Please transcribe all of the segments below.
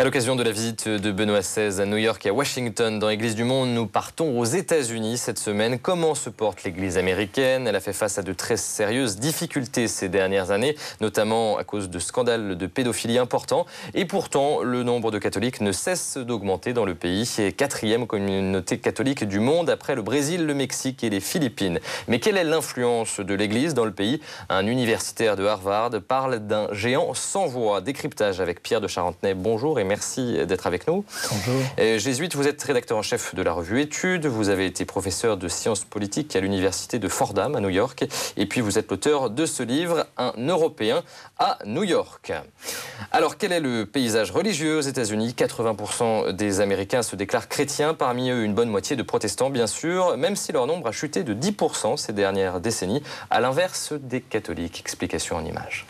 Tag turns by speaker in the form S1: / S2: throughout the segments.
S1: À l'occasion de la visite de Benoît XVI à New York et à Washington dans l'Église du Monde, nous partons aux États-Unis cette semaine. Comment se porte l'Église américaine? Elle a fait face à de très sérieuses difficultés ces dernières années, notamment à cause de scandales de pédophilie importants. Et pourtant, le nombre de catholiques ne cesse d'augmenter dans le pays. C'est quatrième communauté catholique du monde après le Brésil, le Mexique et les Philippines. Mais quelle est l'influence de l'Église dans le pays? Un universitaire de Harvard parle d'un géant sans voix. Décryptage avec Pierre de Charentenay. Bonjour et merci d'être avec nous.
S2: Bonjour.
S1: Jésuite, vous êtes rédacteur en chef de la revue Études, vous avez été professeur de sciences politiques à l'université de Fordham à New York, et puis vous êtes l'auteur de ce livre, Un Européen à New York. Alors, quel est le paysage religieux aux États-Unis? 80% des Américains se déclarent chrétiens, parmi eux une bonne moitié de protestants, bien sûr, même si leur nombre a chuté de 10% ces dernières décennies, à l'inverse des catholiques. Explication en images.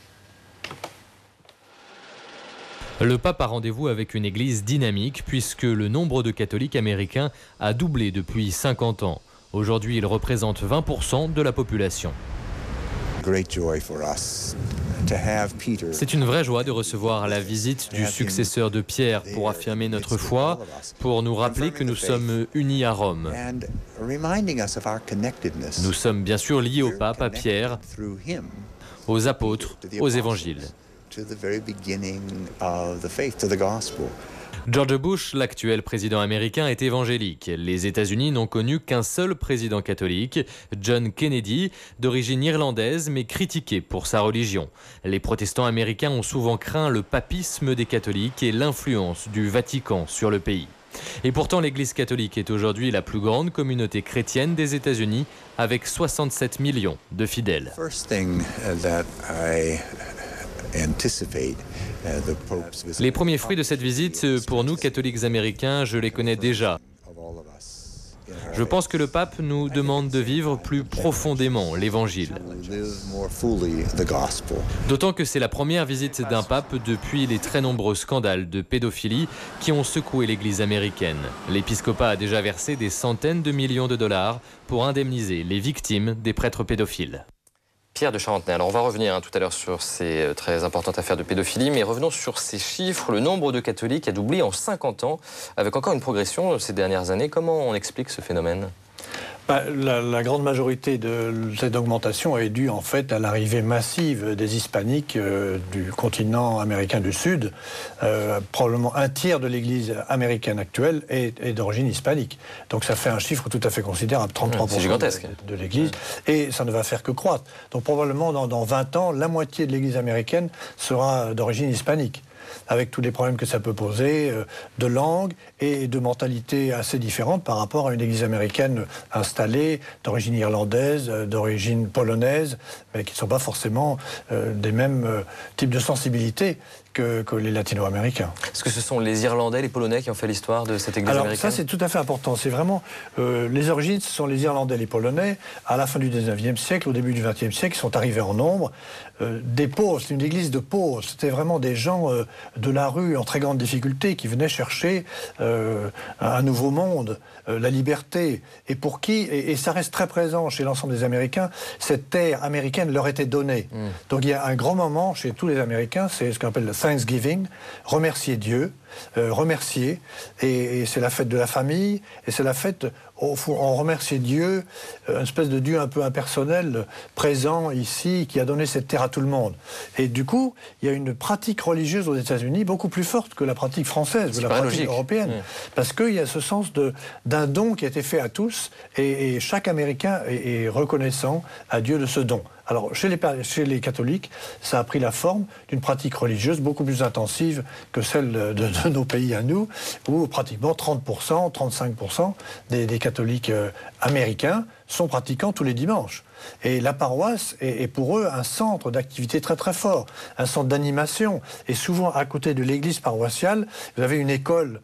S3: Le pape a rendez-vous avec une église dynamique puisque le nombre de catholiques américains a doublé depuis 50 ans. Aujourd'hui, il représente 20% de la population. C'est une vraie joie de recevoir la visite du successeur de Pierre pour affirmer notre foi, pour nous rappeler que nous sommes unis à Rome. Nous sommes bien sûr liés au pape, à Pierre, aux apôtres, aux évangiles. George Bush, l'actuel président américain, est évangélique. Les États-Unis n'ont connu qu'un seul président catholique, John Kennedy, d'origine irlandaise mais critiqué pour sa religion. Les protestants américains ont souvent craint le papisme des catholiques et l'influence du Vatican sur le pays. Et pourtant, l'Église catholique est aujourd'hui la plus grande communauté chrétienne des États-Unis, avec 67 millions de fidèles. Les premiers fruits de cette visite, pour nous catholiques américains, je les connais déjà. Je pense que le pape nous demande de vivre plus profondément l'Évangile. D'autant que c'est la première visite d'un pape depuis les très nombreux scandales de pédophilie qui ont secoué l'Église américaine. L'épiscopat a déjà versé des centaines de millions de dollars pour indemniser les victimes des prêtres pédophiles.
S1: Pierre de Charentenay, alors on va revenir tout à l'heure sur ces très importantes affaires de pédophilie, mais revenons sur ces chiffres. Le nombre de catholiques a doublé en 50 ans, avec encore une progression ces dernières années. Comment on explique ce phénomène ?
S2: La grande majorité de cette augmentation est due en fait à l'arrivée massive des hispaniques du continent américain du Sud. Probablement un tiers de l'église américaine actuelle est d'origine hispanique. Donc ça fait un chiffre tout à fait considérable, 33% de l'église, et ça ne va faire que croître. Donc probablement dans 20 ans, la moitié de l'église américaine sera d'origine hispanique, avec tous les problèmes que ça peut poser, de langue et de mentalité assez différentes par rapport à une église américaine installée, d'origine irlandaise, d'origine polonaise, mais qui ne sont pas forcément des mêmes types de sensibilité que les latino-américains.
S1: Est-ce que ce sont les Irlandais, les Polonais qui ont fait l'histoire de cette église américaine?
S2: Ça, c'est tout à fait important. C'est vraiment... les origines, ce sont les Irlandais, les Polonais, à la fin du 19e siècle, au début du 20e siècle, qui sont arrivés en nombre. Des pauvres, c'est une église de pauvres. C'était vraiment des gens de la rue en très grande difficulté qui venaient chercher un nouveau monde, la liberté. Et pour qui, et ça reste très présent chez l'ensemble des Américains, cette terre américaine leur était donnée. Donc il y a un grand moment chez tous les Américains, c'est ce qu'on appelle le Thanksgiving, remercier Dieu, remercier, et c'est la fête de la famille, et c'est la fête, on remercie Dieu, une espèce de Dieu un peu impersonnel, présent ici, qui a donné cette terre à tout le monde. Et du coup, il y a une pratique religieuse aux États-Unis beaucoup plus forte que la pratique française, que la pratique européenne, parce qu'il y a ce sens d'un don qui a été fait à tous, et chaque Américain est reconnaissant à Dieu de ce don. Alors, chez les catholiques, ça a pris la forme d'une pratique religieuse beaucoup plus intensive que celle de nos pays à nous, où pratiquement 30%, 35% des catholiques américains sont pratiquants tous les dimanches. Et la paroisse est pour eux un centre d'activité très très fort, un centre d'animation. Et souvent, à côté de l'église paroissiale, vous avez une école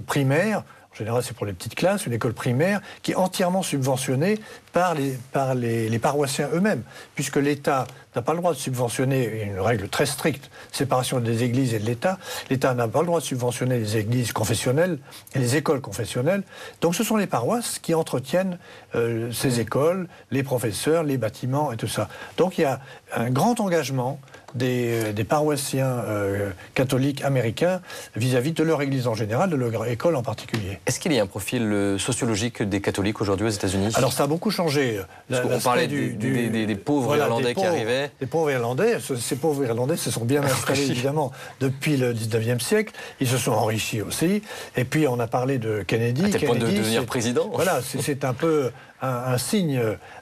S2: primaire. En général, c'est pour les petites classes, une école primaire qui est entièrement subventionnée par les paroissiens eux-mêmes, puisque l'État n'a pas le droit de subventionner, il y a une règle très stricte, séparation des églises et de l'État, l'État n'a pas le droit de subventionner les églises confessionnelles et les écoles confessionnelles, donc ce sont les paroisses qui entretiennent ces écoles, les professeurs, les bâtiments et tout ça. Donc il y a un grand engagement des paroissiens catholiques américains vis-à-vis de leur église en général, de leur école en particulier.
S1: Est-ce qu'il y a un profil sociologique des catholiques aujourd'hui aux États-Unis?
S2: Alors ça a beaucoup changé.
S1: On parlait des pauvres Irlandais qui arrivaient.
S2: Les pauvres Irlandais, ces pauvres Irlandais se sont bien installés évidemment depuis le 19e siècle. Ils se sont enrichis aussi. Et puis on a parlé de Kennedy.
S1: À tel point de devenir président.
S2: Voilà, c'est un peu un signe,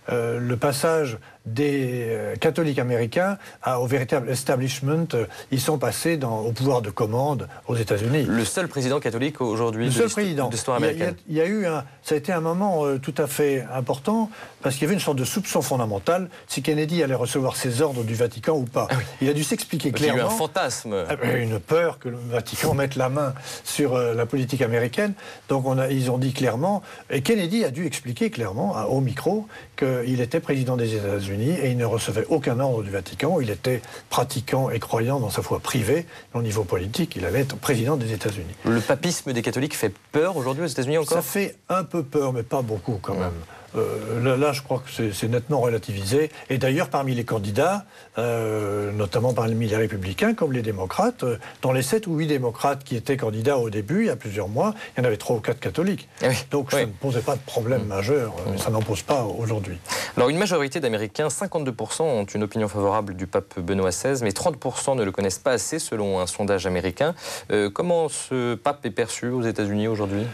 S2: le passage des catholiques américains au véritable establishment. Ils sont passés au pouvoir de commande aux États-Unis.
S1: Le seul président catholique aujourd'hui
S2: de l'histoire américaine. Il y a eu ça a été un moment tout à fait important parce qu'il y avait une sorte de soupçon fondamental si Kennedy allait recevoir ses ordres du Vatican ou pas.
S1: Ah oui.
S2: Il a dû s'expliquer clairement.
S1: Il y a eu un fantasme.
S2: Une peur que le Vatican mette la main sur la politique américaine. Donc ils ont dit clairement, et Kennedy a dû expliquer clairement au micro qu'il était président des États-Unis et il ne recevait aucun ordre du Vatican. Il était pratiquant et croyant dans sa foi privée. Au niveau politique, il allait être président des États-Unis.
S1: Le papisme des catholiques fait peur aujourd'hui aux États-Unis encore?
S2: Ça fait un peu peur, mais pas beaucoup quand même. Là, je crois que c'est nettement relativisé. Et d'ailleurs, parmi les candidats, notamment parmi les républicains comme les démocrates, dans les 7 ou 8 démocrates qui étaient candidats au début, il y a plusieurs mois, il y en avait 3 ou 4 catholiques.
S1: Oui.
S2: Donc ça ne posait pas de problème majeur. Ça n'en pose pas aujourd'hui.
S1: Alors une majorité d'Américains, 52%, ont une opinion favorable du pape Benoît XVI, mais 30% ne le connaissent pas assez selon un sondage américain. Comment ce pape est perçu aux États-Unis aujourd'hui?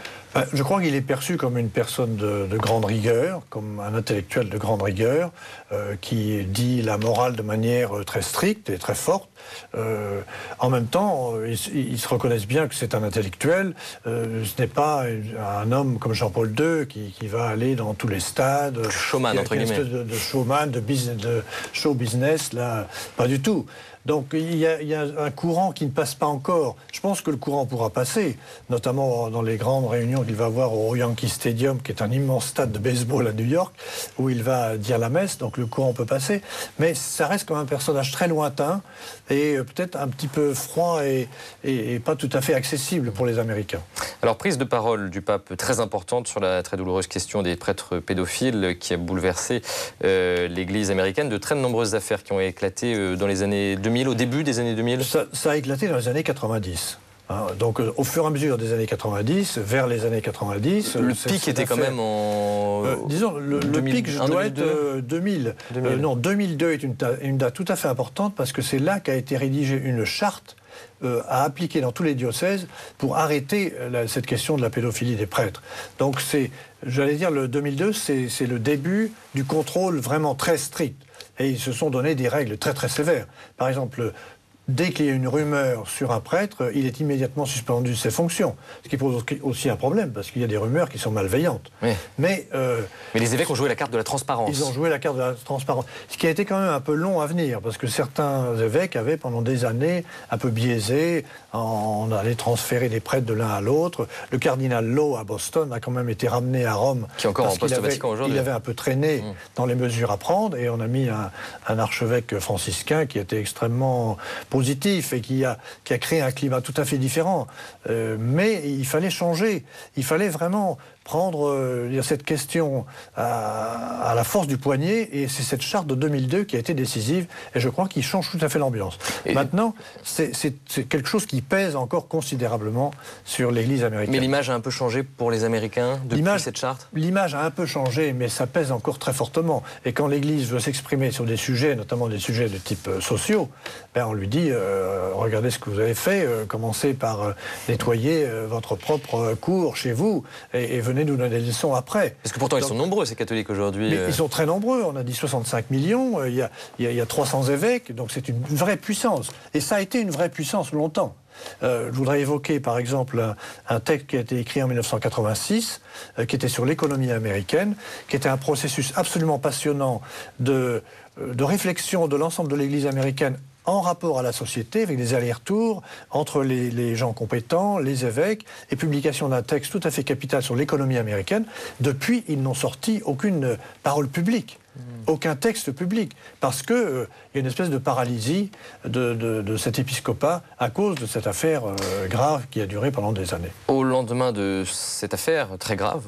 S2: Je crois qu'il est perçu comme une personne de grande rigueur, comme un intellectuel de grande rigueur, qui dit la morale de manière très stricte et très forte. En même temps, ils se reconnaissent bien que c'est un intellectuel. Ce n'est pas un homme comme Jean-Paul II qui va aller dans tous les stades.
S1: Showman, entre guillemets.
S2: Une espèce de showman, de show business, là, pas du tout. Donc il y a un courant qui ne passe pas encore. Je pense que le courant pourra passer, notamment dans les grandes réunions qu'il va avoir au Yankee Stadium, qui est un immense stade de baseball à New York, où il va dire la messe, donc le courant peut passer. Mais ça reste comme un personnage très lointain et peut-être un petit peu froid et pas tout à fait accessible pour les Américains.
S1: Alors, prise de parole du pape très importante sur la très douloureuse question des prêtres pédophiles qui a bouleversé l'Église américaine. De très nombreuses affaires qui ont éclaté dans les années 2000. Au début des années 2000?
S2: Ça a éclaté dans les années 90. Donc au fur et à mesure des années 90, vers les années 90...
S1: Le pic était quand même en...
S2: disons, le pic, je dois être 2000. Non, 2002 est une date tout à fait importante parce que c'est là qu'a été rédigée une charte à appliquer dans tous les diocèses pour arrêter cette question de la pédophilie des prêtres. Donc j'allais dire, le 2002, c'est le début du contrôle vraiment très strict. Et ils se sont donné des règles très très sévères. Par exemple, dès qu'il y a une rumeur sur un prêtre, il est immédiatement suspendu de ses fonctions. Ce qui pose aussi un problème, parce qu'il y a des rumeurs qui sont malveillantes.
S1: Oui.
S2: Mais
S1: les évêques ont joué la carte de la transparence.
S2: Ils ont joué la carte de la transparence. Ce qui a été quand même un peu long à venir, parce que certains évêques avaient pendant des années un peu biaisé, on allait transférer des prêtres de l'un à l'autre. Le cardinal Lowe à Boston a quand même été ramené à Rome.
S1: Qui est encore en poste au Vatican aujourd'hui.
S2: Il avait un peu traîné dans les mesures à prendre, et on a mis un archevêque franciscain qui était extrêmement positif et qui a créé un climat tout à fait différent. Mais il fallait changer. Il fallait vraiment prendre cette question à la force du poignet, et c'est cette charte de 2002 qui a été décisive, et je crois qu'il change tout à fait l'ambiance. Maintenant, c'est quelque chose qui pèse encore considérablement sur l'Église américaine.
S1: Mais l'image a un peu changé pour les Américains depuis cette charte? L'image
S2: a un peu changé, mais ça pèse encore très fortement. Et quand l'Église veut s'exprimer sur des sujets, notamment des sujets de type sociaux, on lui dit, regardez ce que vous avez fait, commencez par nettoyer votre propre cour chez vous, et venez nous donner des leçons après.
S1: Parce que pourtant, ils sont nombreux, ces catholiques, aujourd'hui.
S2: Ils sont très nombreux. On a dit 65 millions. Il y a 300 évêques. Donc c'est une vraie puissance. Et ça a été une vraie puissance longtemps. Je voudrais évoquer, par exemple, un texte qui a été écrit en 1986, qui était sur l'économie américaine, qui était un processus absolument passionnant de réflexion de l'ensemble de l'Église américaine en rapport à la société, avec des allers-retours entre les gens compétents, les évêques, et publication d'un texte tout à fait capital sur l'économie américaine. Depuis, ils n'ont sorti aucune parole publique. Aucun texte public, parce qu'il y a une espèce de paralysie de cet épiscopat à cause de cette affaire grave qui a duré pendant des années.
S1: Au lendemain de cette affaire très grave,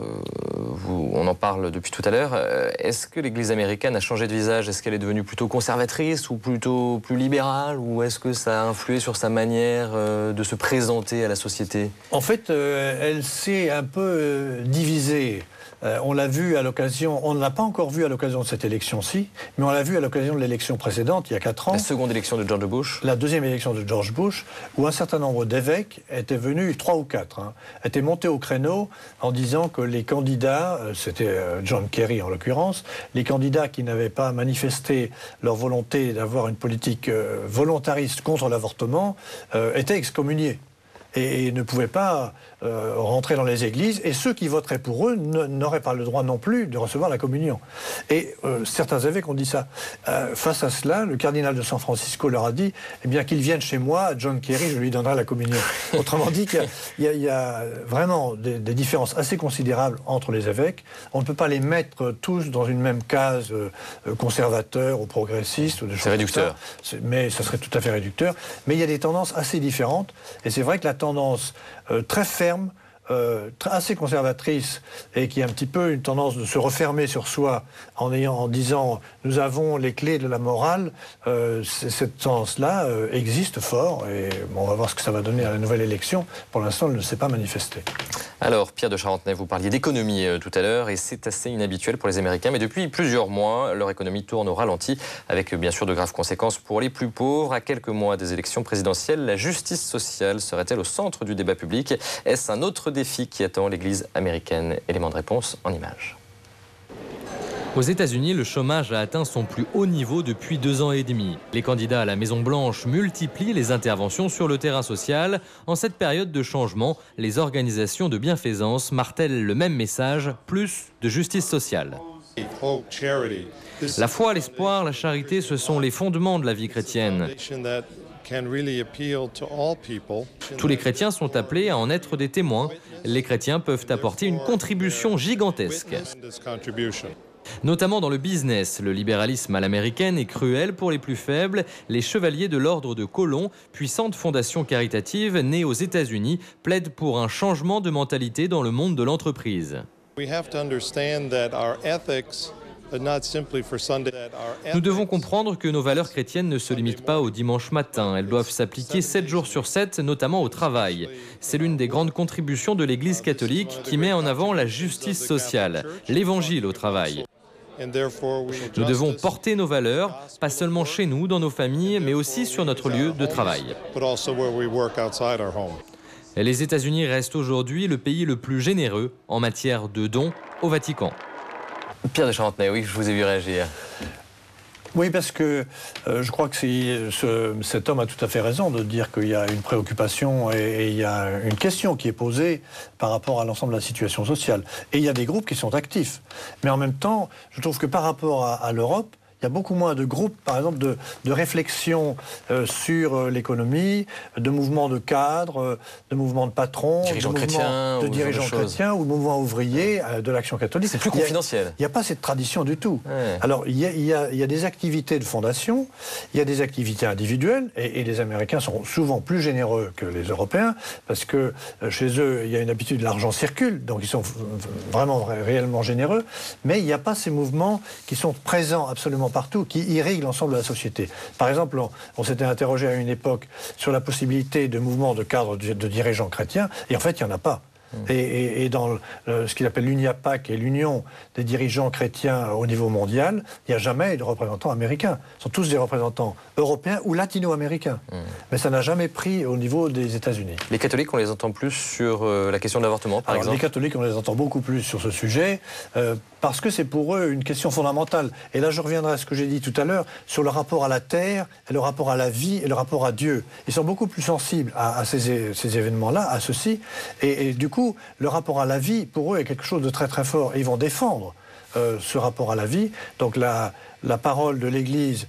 S1: on en parle depuis tout à l'heure, est-ce que l'Église américaine a changé de visage? Est-ce qu'elle est devenue plutôt conservatrice ou plutôt plus libérale? Ou est-ce que ça a influé sur sa manière de se présenter à la société?
S2: En fait, elle s'est un peu divisée. On l'a vu à l'occasion, on ne l'a pas encore vu à l'occasion de cette élection-ci, mais on l'a vu à l'occasion de l'élection précédente, il y a 4 ans.
S1: La seconde élection de George Bush.
S2: La deuxième élection de George Bush, où un certain nombre d'évêques étaient venus, 3 ou 4, étaient montés au créneau en disant que les candidats, c'était John Kerry en l'occurrence, les candidats qui n'avaient pas manifesté leur volonté d'avoir une politique volontariste contre l'avortement étaient excommuniés. Et ne pouvaient pas rentrer dans les églises, et ceux qui voteraient pour eux n'auraient pas le droit non plus de recevoir la communion. Et certains évêques ont dit ça. Face à cela, le cardinal de San Francisco leur a dit eh bien qu'ils viennent chez moi, John Kerry, je lui donnerai la communion. Autrement dit, il y a vraiment des différences assez considérables entre les évêques. On ne peut pas les mettre tous dans une même case conservateur ou progressiste ou des choses comme ça. C'est réducteur. Mais ça serait tout à fait réducteur. Mais il y a des tendances assez différentes, et c'est vrai que la tendance très ferme, assez conservatrice, et qui a un petit peu une tendance de se refermer sur soi en disant nous avons les clés de la morale, cette tendance-là existe fort, et on va voir ce que ça va donner à la nouvelle élection. Pour l'instant, elle ne s'est pas manifestée.
S1: Alors, Pierre de Charentenay, vous parliez d'économie tout à l'heure, et c'est assez inhabituel pour les Américains, mais depuis plusieurs mois, leur économie tourne au ralenti, avec bien sûr de graves conséquences pour les plus pauvres. À quelques mois des élections présidentielles, la justice sociale serait-elle au centre du débat public? Est-ce un autre défi qui attend l'Église américaine? Élément de réponse en images.
S3: Aux États-Unis, le chômage a atteint son plus haut niveau depuis 2 ans et demi. Les candidats à la Maison-Blanche multiplient les interventions sur le terrain social. En cette période de changement, les organisations de bienfaisance martèlent le même message, plus de justice sociale. La foi, l'espoir, la charité, ce sont les fondements de la vie chrétienne. Tous les chrétiens sont appelés à en être des témoins. Les chrétiens peuvent apporter une contribution gigantesque. Notamment dans le business, le libéralisme à l'américaine est cruel pour les plus faibles. Les chevaliers de l'ordre de Colomb, puissante fondation caritative née aux États-Unis, plaident pour un changement de mentalité dans le monde de l'entreprise. Nous devons comprendre que nos valeurs chrétiennes ne se limitent pas au dimanche matin. Elles doivent s'appliquer 7 jours sur 7, notamment au travail. C'est l'une des grandes contributions de l'Église catholique qui met en avant la justice sociale, l'évangile au travail. Nous devons porter nos valeurs, pas seulement chez nous, dans nos familles, mais aussi sur notre lieu de travail. Les États-Unis restent aujourd'hui le pays le plus généreux en matière de dons au Vatican.
S1: Pierre de Charentenay, oui, je vous ai vu réagir.
S2: Oui, parce que je crois que cet homme a tout à fait raison de dire qu'il y a une préoccupation et il y a une question qui est posée par rapport à l'ensemble de la situation sociale. Et il y a des groupes qui sont actifs. Mais en même temps, je trouve que par rapport à l'Europe, il y a beaucoup moins de groupes, par exemple, de réflexion sur l'économie, de mouvements de cadres, de mouvements de patrons, de dirigeants chrétiens ou de mouvements ouvriers de l'Action catholique.
S1: C'est plus confidentiel.
S2: Il n'y a pas cette tradition du tout.
S1: Ouais.
S2: Alors, il y a des activités de fondation, il y a des activités individuelles, et les Américains sont souvent plus généreux que les Européens, parce que chez eux, il y a une habitude, l'argent circule, donc ils sont vraiment réellement généreux, mais il n'y a pas ces mouvements qui sont présents absolument partout, qui irriguent l'ensemble de la société. Par exemple, on s'était interrogé à une époque sur la possibilité de mouvements de cadres de dirigeants chrétiens, et en fait, il n'y en a pas. Et dans ce qu'il appelle l'UNIAPAC et l'Union des dirigeants chrétiens au niveau mondial, il n'y a jamais de représentants américains. Ce sont tous des représentants européens ou latino-américains. Mais ça n'a jamais pris au niveau des États-Unis.
S1: Les catholiques, on les entend plus sur la question de l'avortement, par exemple?
S2: Les catholiques, on les entend beaucoup plus sur ce sujet, parce que c'est pour eux une question fondamentale. Et là, je reviendrai à ce que j'ai dit tout à l'heure, sur le rapport à la terre, et le rapport à la vie, et le rapport à Dieu. Ils sont beaucoup plus sensibles à ces événements-là, à ceci, et du coup, le rapport à la vie, pour eux, est quelque chose de très très fort. Et ils vont défendre ce rapport à la vie. Donc la parole de l'Église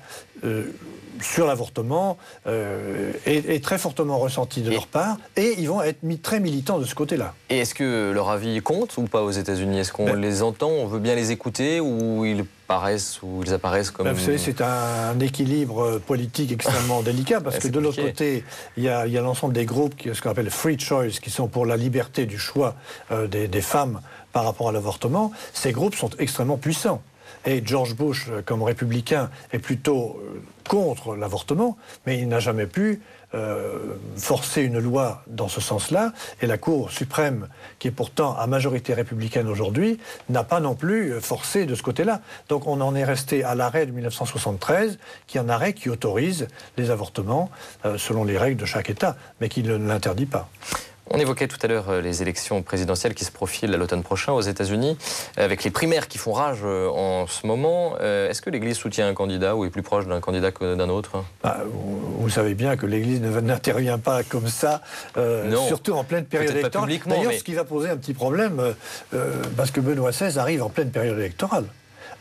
S2: sur l'avortement est très fortement ressentie de leur part, et ils vont être très militants de ce côté-là.
S1: Et est-ce que leur avis compte ou pas aux États-Unis? Est-ce qu'on les entend, on veut bien les écouter, ou ils apparaissent comme...
S2: Vous savez, c'est un équilibre politique extrêmement délicat, parce que de l'autre côté, il y a l'ensemble des groupes, ce qu'on appelle free choice, qui sont pour la liberté du choix des femmes par rapport à l'avortement. Ces groupes sont extrêmement puissants. Et George Bush, comme républicain, est plutôt contre l'avortement, mais il n'a jamais pu forcer une loi dans ce sens-là. Et la Cour suprême, qui est pourtant à majorité républicaine aujourd'hui, n'a pas non plus forcé de ce côté-là. Donc on en est resté à l'arrêt de 1973, qui est un arrêt qui autorise les avortements selon les règles de chaque État, mais qui ne l'interdit pas.
S1: On évoquait tout à l'heure les élections présidentielles qui se profilent à l'automne prochain aux États-Unis, avec les primaires qui font rage en ce moment. Est-ce que l'Église soutient un candidat ou est plus proche d'un candidat que d'un autre?
S2: Vous savez bien que l'Église n'intervient pas comme ça, surtout en pleine période électorale. D'ailleurs, ce qui va poser un petit problème, parce que Benoît XVI arrive en pleine période électorale.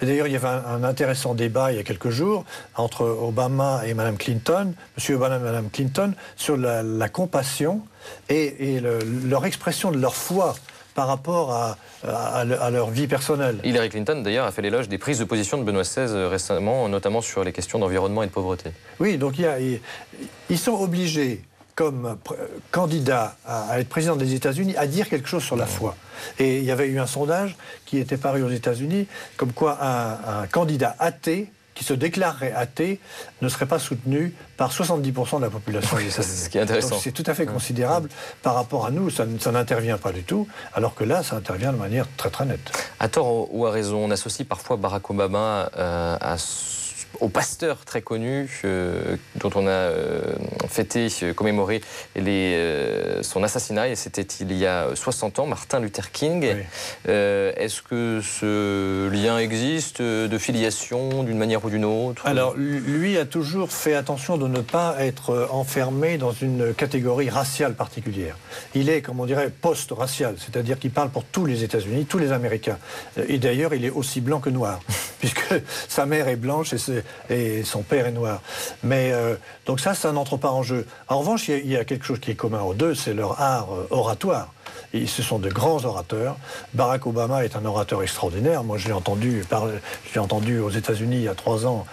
S2: D'ailleurs, il y avait un intéressant débat il y a quelques jours entre Obama et Mme Clinton, M. Obama et Mme Clinton, sur la compassion et leur expression de leur foi par rapport à leur vie personnelle.
S1: Hillary Clinton, d'ailleurs, a fait l'éloge des prises de position de Benoît XVI récemment, notamment sur les questions d'environnement et de pauvreté.
S2: Oui, donc ils sont obligés, comme candidat à être président des États-Unis, à dire quelque chose sur la foi. Et il y avait eu un sondage qui était paru aux États-Unis, comme quoi un candidat athée, qui se déclarerait athée, ne serait pas soutenu par 70% de la population des États-Unis.
S1: C'est ce qui est intéressant.
S2: Donc c'est tout à fait considérable par rapport à nous, ça n'intervient pas du tout, alors que là, ça intervient de manière très très nette.
S1: À tort ou à raison, on associe parfois Barack Obama au pasteur très connu dont on a commémoré son assassinat, et c'était il y a 60 ans, Martin Luther King. Oui. Est-ce que ce lien existe de filiation d'une manière ou d'une autre?
S2: Alors, lui a toujours fait attention de ne pas être enfermé dans une catégorie raciale particulière. Il est, comme on dirait, post-racial, c'est-à-dire qu'il parle pour tous les États-Unis, tous les Américains. Et d'ailleurs, il est aussi blanc que noir, puisque sa mère est blanche et son père est noir. Mais donc ça n'entre pas en jeu. En revanche, il y a quelque chose qui est commun aux deux, c'est leur art oratoire. Et ce sont de grands orateurs. Barack Obama est un orateur extraordinaire. Moi, je l'ai entendu aux États-Unis il y a 3 ans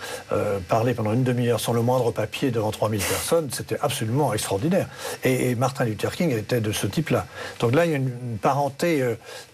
S2: parler pendant une demi-heure sans le moindre papier devant 3000 personnes. C'était absolument extraordinaire. Et Martin Luther King était de ce type-là. Donc là, il y a une parenté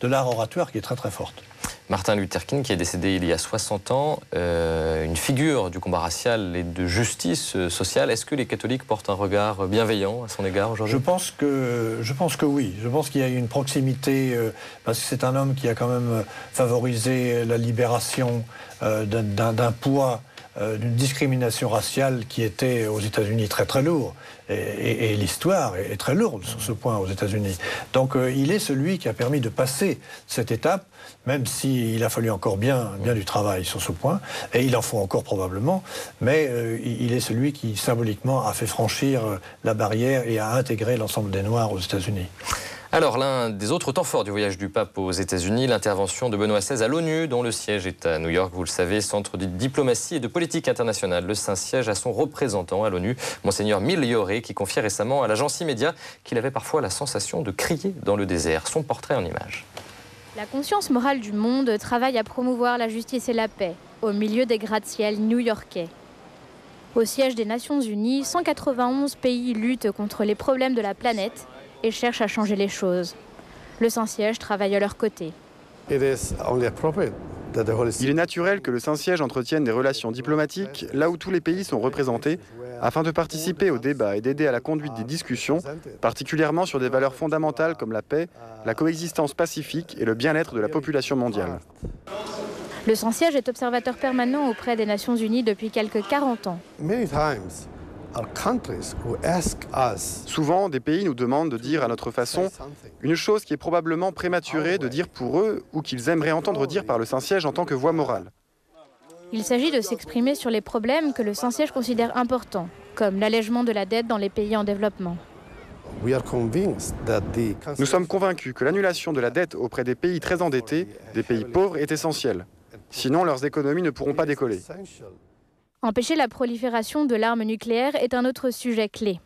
S2: de l'art oratoire qui est très très forte.
S1: Martin Luther King, qui est décédé il y a 60 ans, une figure du combat racial et de justice sociale. Est-ce que les catholiques portent un regard bienveillant à son égard aujourd'hui?
S2: Je pense que oui. Je pense qu'il y a une proximité, parce que c'est un homme qui a quand même favorisé la libération d'un poids, d'une discrimination raciale qui était aux États-Unis très très lourd. Et l'histoire est très lourde sur ce point aux États-Unis. Donc il est celui qui a permis de passer cette étape, même s'il a fallu encore bien du travail sur ce point, et il en faut encore probablement, mais il est celui qui symboliquement a fait franchir la barrière et a intégré l'ensemble des Noirs aux États-Unis.
S1: Alors, l'un des autres temps forts du voyage du pape aux États-Unis, l'intervention de Benoît XVI à l'ONU, dont le siège est à New York, vous le savez, centre de diplomatie et de politique internationale. Le Saint-Siège a son représentant à l'ONU, Monseigneur Migliore, qui confiait récemment à l'agence Immédia qu'il avait parfois la sensation de crier dans le désert. Son portrait en images.
S4: La conscience morale du monde travaille à promouvoir la justice et la paix, au milieu des gratte-ciels new-yorkais. Au siège des Nations Unies, 191 pays luttent contre les problèmes de la planète et cherchent à changer les choses. Le Saint-Siège travaille à leur côté.
S5: Il est naturel que le Saint-Siège entretienne des relations diplomatiques là où tous les pays sont représentés, afin de participer au débat et d'aider à la conduite des discussions, particulièrement sur des valeurs fondamentales comme la paix, la coexistence pacifique et le bien-être de la population mondiale.
S4: Le Saint-Siège est observateur permanent auprès des Nations Unies depuis quelques 40 ans.
S5: Souvent, des pays nous demandent de dire à notre façon une chose qui est probablement prématurée de dire pour eux ou qu'ils aimeraient entendre dire par le Saint-Siège en tant que voix morale.
S4: Il s'agit de s'exprimer sur les problèmes que le Saint-Siège considère importants, comme l'allègement de la dette dans les pays en développement.
S5: Nous sommes convaincus que l'annulation de la dette auprès des pays très endettés, des pays pauvres, est essentielle. Sinon, leurs économies ne pourront pas décoller.
S4: Empêcher la prolifération de l'arme nucléaire est un autre sujet clé.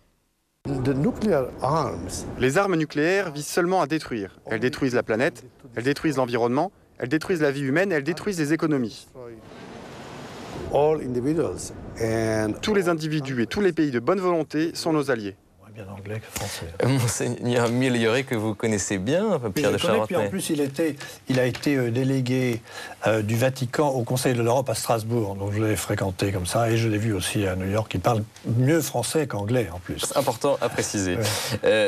S5: Les armes nucléaires visent seulement à détruire. Elles détruisent la planète, elles détruisent l'environnement, elles détruisent la vie humaine, elles détruisent les économies. Tous les individus et tous les pays de bonne volonté sont nos alliés.
S2: Bien anglais que français.
S1: Monseigneur Milioré, que vous connaissez bien, Pierre de Charentenay.
S2: Puis en plus, il a été délégué du Vatican au Conseil de l'Europe à Strasbourg. Donc je l'ai fréquenté comme ça et je l'ai vu aussi à New York. Il parle mieux français qu'anglais en plus.
S1: C'est important à préciser.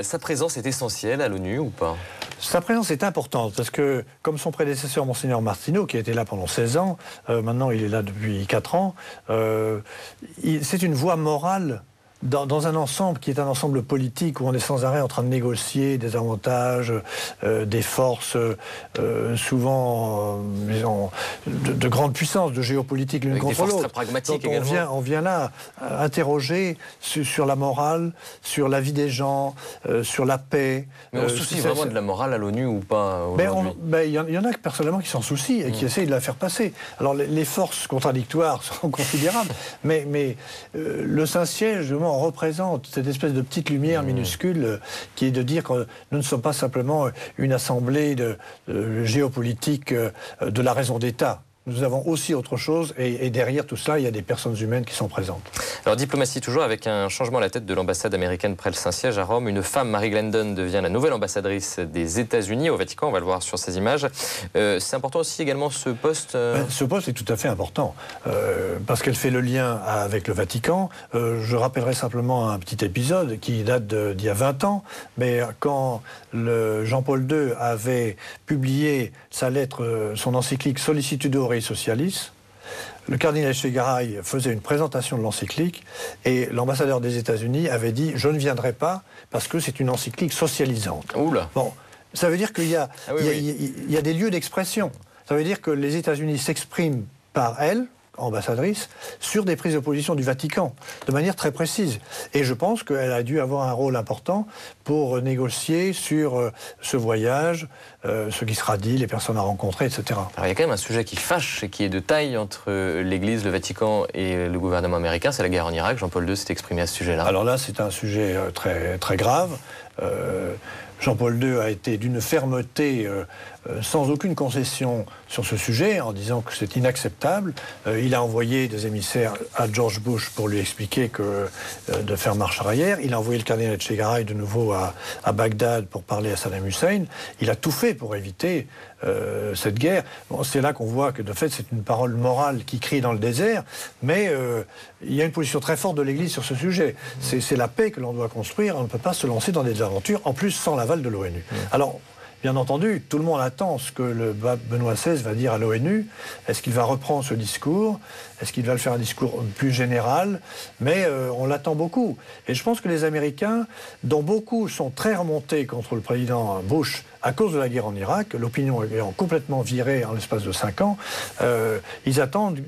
S1: Sa présence est essentielle à l'ONU ou pas ?
S2: Sa présence est importante parce que, comme son prédécesseur, Monseigneur Martineau, qui a été là pendant 16 ans, maintenant il est là depuis 4 ans, c'est une voix morale dans un ensemble qui est un ensemble politique où on est sans arrêt en train de négocier des avantages, des forces souvent de grande puissance, de géopolitique l'une contre l'autre.
S1: Très pragmatiques
S2: Donc on vient là interroger sur la morale, sur la vie des gens, sur la paix.
S1: Mais on se soucie vraiment de la morale à l'ONU ou pas aujourd'hui ?
S2: Il y en a personnellement qui s'en soucient et qui essayent de la faire passer. Alors les forces contradictoires sont considérables, mais le Saint-Siège, on représente cette espèce de petite lumière minuscule qui est de dire que nous ne sommes pas simplement une assemblée géopolitique de la raison d'État. Nous avons aussi autre chose et derrière tout ça, il y a des personnes humaines qui sont présentes.
S1: Alors diplomatie toujours, avec un changement à la tête de l'ambassade américaine près le Saint-Siège à Rome. Une femme, Mary Glendon, devient la nouvelle ambassadrice des États-Unis au Vatican. On va le voir sur ces images. C'est important aussi également ce poste
S2: Ce poste est tout à fait important parce qu'elle fait le lien avec le Vatican. Je rappellerai simplement un petit épisode qui date d'il y a 20 ans. Mais quand Jean-Paul II avait publié sa lettre, son encyclique Sollicitudo Rei Socialis, le cardinal Echegaray faisait une présentation de l'encyclique et l'ambassadeur des États-Unis avait dit « Je ne viendrai pas parce que c'est une encyclique socialisante ».
S1: Oula.
S2: Bon, ça veut dire qu'il y a des lieux d'expression. Ça veut dire que les États-Unis s'expriment par elle, ambassadrice, sur des prises de position du Vatican, de manière très précise. Et je pense qu'elle a dû avoir un rôle important pour négocier sur ce voyage, ce qui sera dit, les personnes à rencontrer, etc.
S1: Alors il y a quand même un sujet qui fâche et qui est de taille entre l'Église, le Vatican et le gouvernement américain, c'est la guerre en Irak. Jean-Paul II s'est exprimé à ce sujet-là.
S2: Alors là, c'est un sujet très, très grave. Jean-Paul II a été d'une fermeté sans aucune concession sur ce sujet, en disant que c'est inacceptable. Il a envoyé des émissaires à George Bush pour lui expliquer de faire marche arrière. Il a envoyé le cardinal Echegaray de nouveau à Bagdad pour parler à Saddam Hussein. Il a tout fait pour éviter cette guerre. Bon, c'est là qu'on voit que de fait c'est une parole morale qui crie dans le désert, mais il y a une position très forte de l'Église sur ce sujet. C'est la paix que l'on doit construire, on ne peut pas se lancer dans des aventures, en plus sans l'aval de l'ONU. Alors, bien entendu, tout le monde attend ce que le pape Benoît XVI va dire à l'ONU. Est-ce qu'il va reprendre ce discours? Est-ce qu'il va le faire un discours plus général? Mais on l'attend beaucoup. Et je pense que les Américains, dont beaucoup sont très remontés contre le président Bush à cause de la guerre en Irak, l'opinion ayant complètement viré en l'espace de 5 ans, ils attendent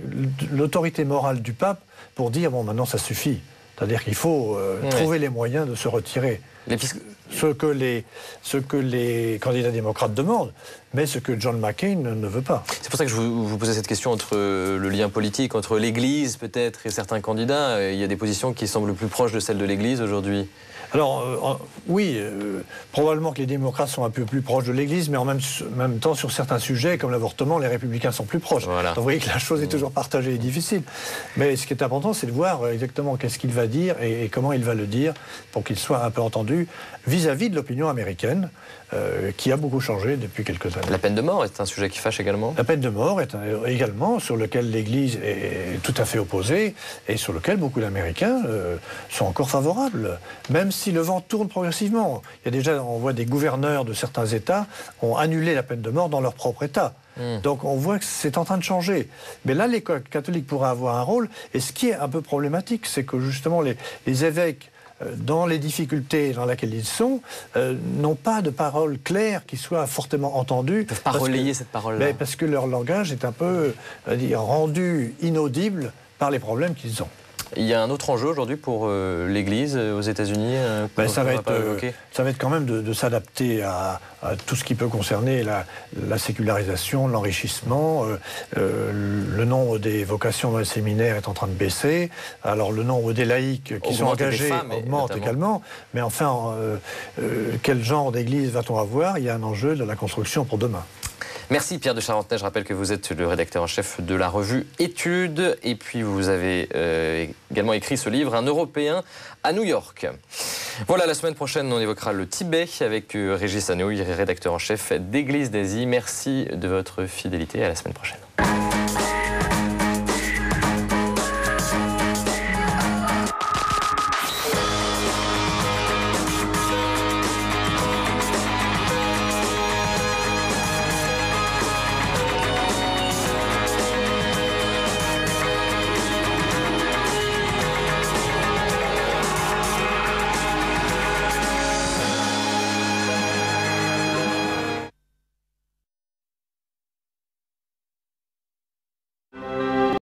S2: l'autorité morale du pape pour dire « bon, maintenant ça suffit ». C'est-à-dire qu'il faut trouver les moyens de se retirer. Ce que les candidats démocrates demandent, mais ce que John McCain ne veut pas. C'est
S1: pour ça que je vous posais cette question entre le lien politique, entre l'Église peut-être et certains candidats. Il y a des positions qui semblent plus proches de celles de l'Église aujourd'hui.
S2: Alors, oui, probablement que les démocrates sont un peu plus proches de l'Église, mais en même temps, sur certains sujets, comme l'avortement, les républicains sont plus proches.
S1: Voilà.
S2: Donc, vous voyez que la chose est toujours partagée et difficile. Mais ce qui est important, c'est de voir exactement qu'est-ce qu'il va dire et comment il va le dire pour qu'il soit un peu entendu vis-à-vis de l'opinion américaine, qui a beaucoup changé depuis quelques années.
S1: La peine de mort est un sujet qui fâche également?
S2: La peine de mort est également sur lequel l'Église est tout à fait opposée et sur lequel beaucoup d'Américains sont encore favorables, même si le vent tourne progressivement. Il y a déjà, on voit des gouverneurs de certains États ont annulé la peine de mort dans leur propre État. Donc on voit que c'est en train de changer. Mais là, les catholiques pourraient avoir un rôle. Et ce qui est un peu problématique, c'est que justement les évêques, dans les difficultés dans lesquelles ils sont, n'ont pas de parole claire qui soit fortement entendue. Ils ne
S1: peuvent pas relayer cette parole-là.
S2: Parce que leur langage est un peu rendu inaudible par les problèmes qu'ils ont.
S1: Il y a un autre enjeu aujourd'hui pour l'Église aux États-Unis.
S2: Ça va être quand même de s'adapter à tout ce qui peut concerner la sécularisation, l'enrichissement. Le nombre des vocations dans les séminaires est en train de baisser. Alors le nombre des laïcs qui sont engagés augmente également. Mais enfin, quel genre d'église va-t-on avoir? Il y a un enjeu de la construction pour demain.
S1: Merci Pierre de Charentenay, je rappelle que vous êtes le rédacteur en chef de la revue Études et puis vous avez également écrit ce livre, Un Européen à New York. Voilà, la semaine prochaine on évoquera le Tibet avec Régis Hanouille, rédacteur en chef d'Église d'Asie. Merci de votre fidélité, à la semaine prochaine.